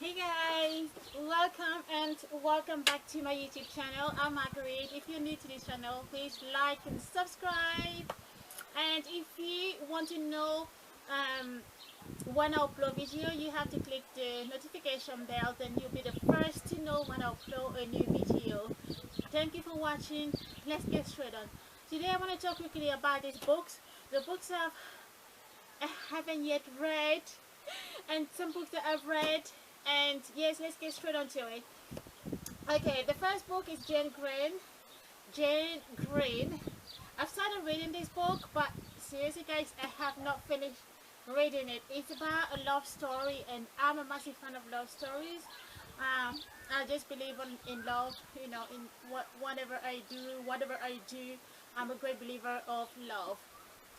Hey guys, welcome back to my YouTube channel. I'm Marguerite. If you're new to this channel, please like and subscribe. And if you want to know um, when I upload video, you have to click the notification bell, then you'll be the first to know when I upload a new video. Thank you for watching. Let's get straight on. Today I want to talk quickly about these books. The books I haven't yet read, and some books that I've read. And yes, let's get straight onto it. Okay, the first book is Jane Green. Jane Green. I've started reading this book, but seriously guys, I have not finished reading it. It's about a love story, and I'm a massive fan of love stories. I just believe in love, you know, in whatever I do, I'm a great believer of love.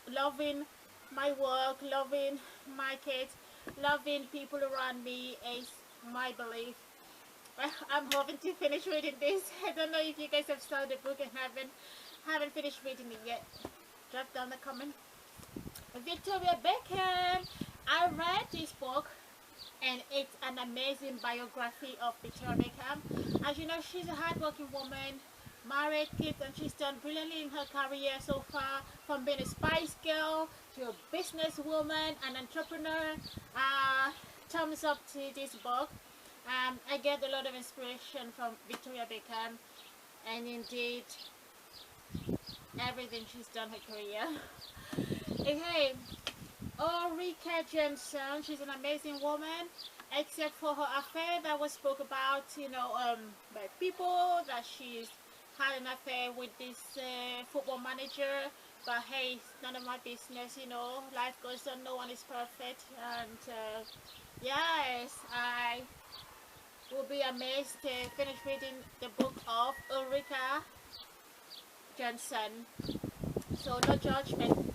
Loving my work, loving my kids, loving people around me is my belief. I'm hoping to finish reading this. I don't know if you guys have started the book and haven't finished reading it yet. Drop down the comment. Victoria Beckham. I read this book, and it's an amazing biography of Victoria Beckham. As you know, she's a hardworking woman, married, kids, and she's done brilliantly in her career so far, from being a Spice Girl to a businesswoman, an entrepreneur. Thumbs up to this book. I get a lot of inspiration from Victoria Beckham, and indeed everything she's done in her career. Okay, Ulrika Jensen, she's an amazing woman, except for her affair that was spoke about, you know, by people, that she's had an affair with this football manager. But hey, it's none of my business, you know. Life goes on, no one is perfect. And yes, I will be amazed to finish reading the book of Ulrika Jensen. So no judgment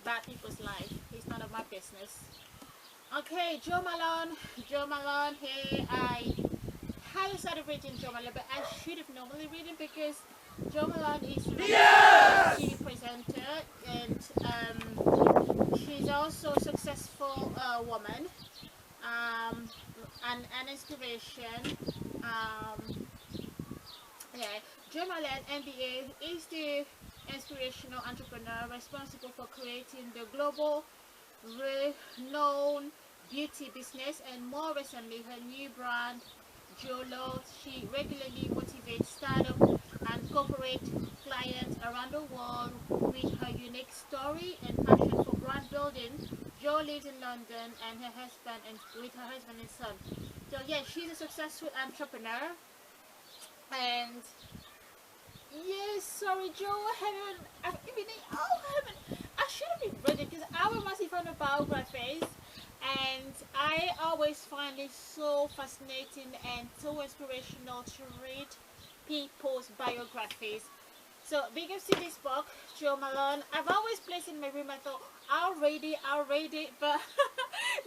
about people's life. It's none of my business. Okay, Jo Malone. Jo Malone, hey, I haven't started reading Jo Malone, but I should have normally read it because Jo Malone is a TV presenter, and she's also a successful woman, and an inspiration. Yeah, Jo Malone MBA is the inspirational entrepreneur responsible for creating the global renowned beauty business, and more recently her new brand Jolo. She regularly motivates startup and corporate clients around the world with her unique story and passion for brand building. Jo lives in London and with her husband and son. So yeah, she's a successful entrepreneur. And yes, sorry Jo, I should have been ready because I'm a massive fan of biographies, and I always find it so fascinating and so inspirational to read people's biographies. So big ups to this book, Jo Malone. I've always placed in my room. I thought I'll read it, but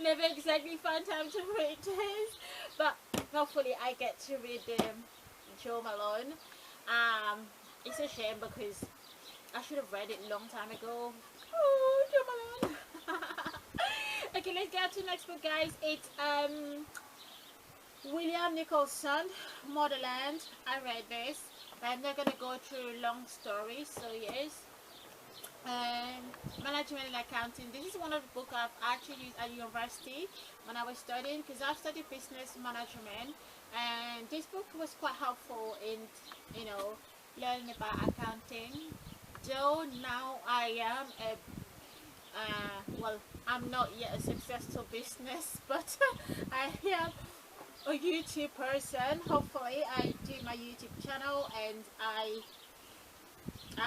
never exactly found time to read this. But hopefully I get to read Jo Malone. It's a shame because I should have read it a long time ago. Oh, Jo Malone. Okay, let's get to the next book, guys. It's William Nicholson, Motherland. I read this. I'm not gonna go through long stories, so yes. Management and accounting. This is one of the books I've actually used at university when I was studying, because I've studied business management, and this book was quite helpful in, you know, learning about accounting. Though now I am a well, I'm not yet a successful business, but I am a YouTube person. Hopefully I do my YouTube channel, and I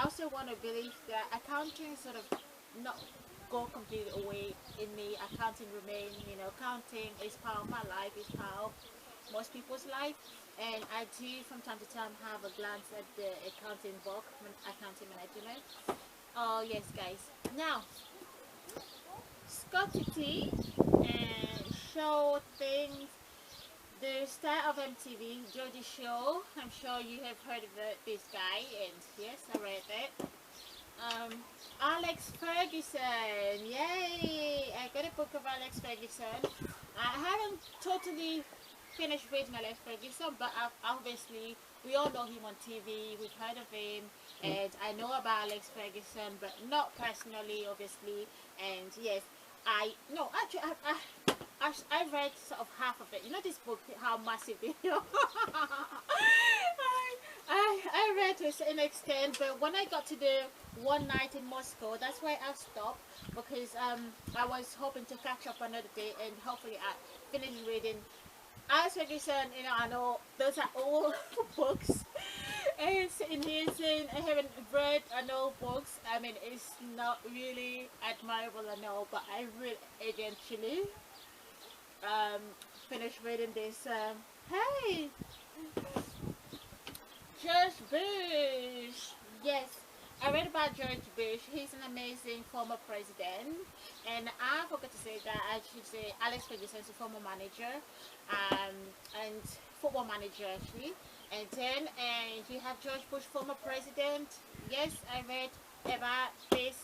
also want to believe that accounting sort of not go completely away in me. Accounting remain, you know, accounting is part of my life, is part of most people's life, and I do from time to time have a glance at the accounting book, accounting management. Oh yes guys, now Scotty T and show things, the star of MTV, Geordie Show. I'm sure you have heard of this guy, and yes, I read it. Alex Ferguson, yay! I got a book of Alex Ferguson. I haven't totally finished reading Alex Ferguson, but obviously we all know him on TV. We've heard of him, and I know about Alex Ferguson, but not personally, obviously. And yes, I no actually I read sort of half of it. You know this book, how massive it is. I read to a certain extent, but when I got to the one night in Moscow, that's why I stopped, because I was hoping to catch up another day and hopefully I finish reading. As Ferguson, you know, I know those are all books. It's amazing. I haven't read an old books. I mean, it's not really admirable, I know, but I will eventually um, finish reading this. Hey, George Bush. Yes, I read about George Bush. He's an amazing former president. And I forgot to say that I should say Alex Ferguson is a former manager, um, and football manager actually. And then you have George Bush, former president. Yes, I read about this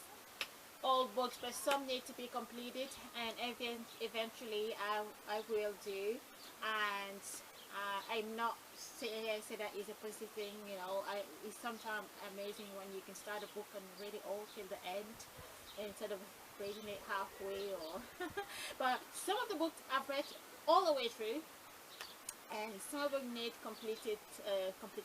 old books, but some need to be completed, and eventually I will do. And I'm not saying I say that is a positive thing, you know. It's sometimes amazing when you can start a book and read it all till the end instead of reading it halfway or but some of the books I've read all the way through, and some of them need complete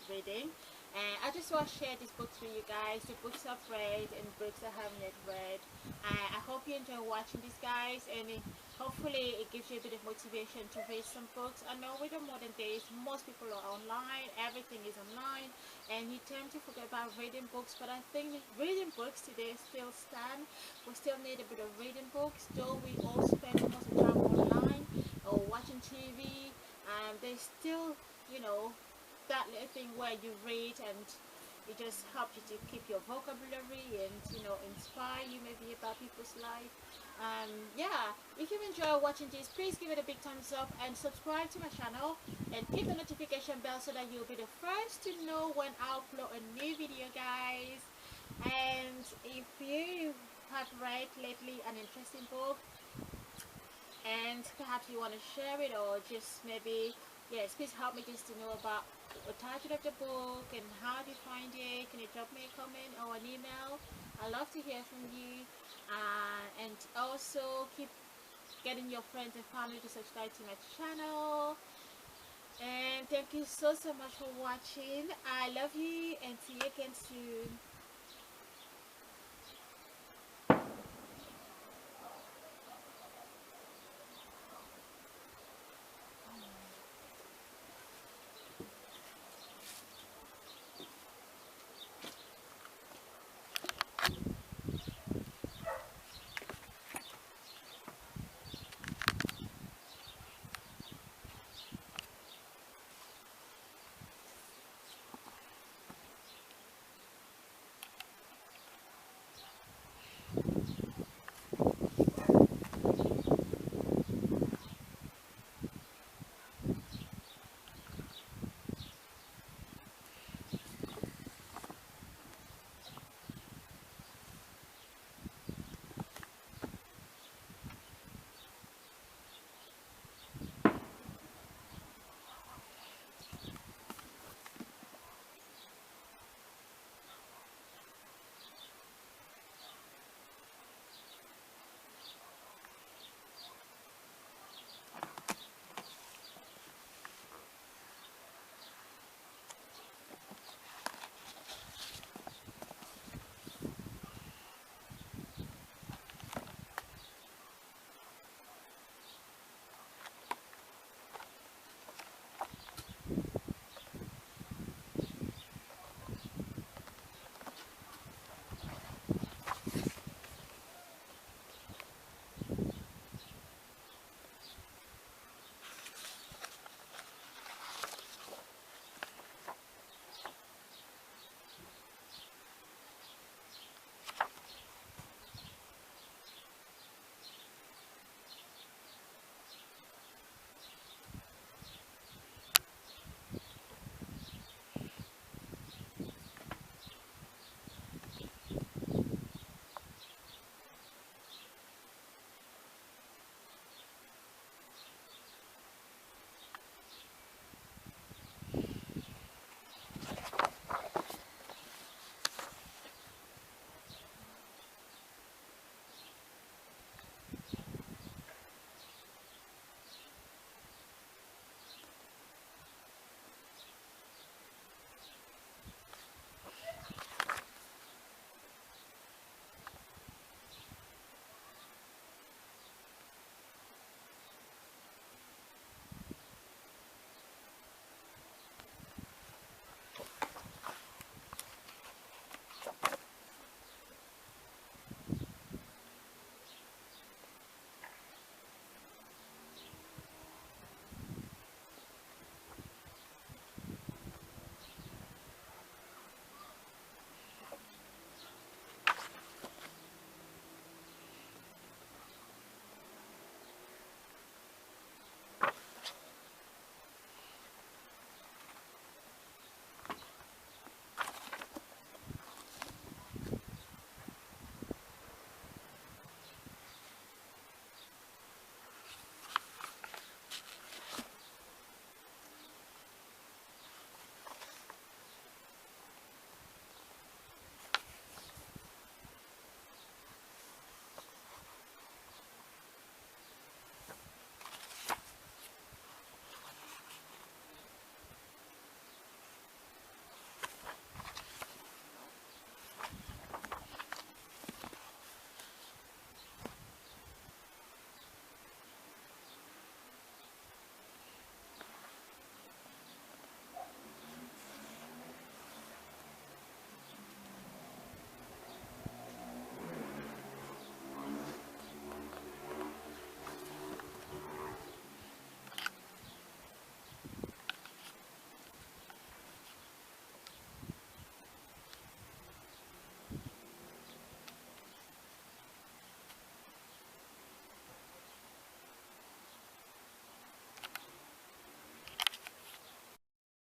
reading. And I just want to share these books with you guys, the books I've read and books I haven't yet read. I hope you enjoy watching these guys, and hopefully it gives you a bit of motivation to read some books. I know with the modern days, most people are online, everything is online, and you tend to forget about reading books, but I think reading books today still stand. We still need a bit of reading books, though we all spend most of the time online or watching TV. There's still, you know, that little thing where you read and it just helps you to keep your vocabulary and, you know, inspire you maybe about people's life. Yeah, if you enjoy watching this, please give it a big thumbs up and subscribe to my channel and hit the notification bell so that you'll be the first to know when I upload a new video, guys. And if you have read lately an interesting book and perhaps you want to share it, or just maybe, yes, please help me just to know about the title of the book and how do you find it. Can you drop me a comment or an email? I love to hear from you. And also keep getting your friends and family to subscribe to my channel. And thank you so much for watching. I love you and see you again soon.